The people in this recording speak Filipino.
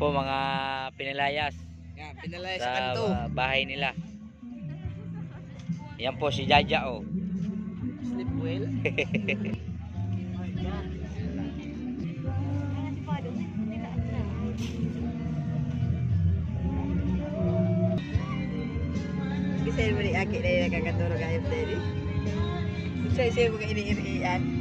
po mga pinilayas Yan, pinalaya sa sa kanto. bahay nila. Yan po si Jaja oh. Sleep well. Kasi mo ni aki na yung kakaturo kayong tadi. Saya mo ka ini-irian.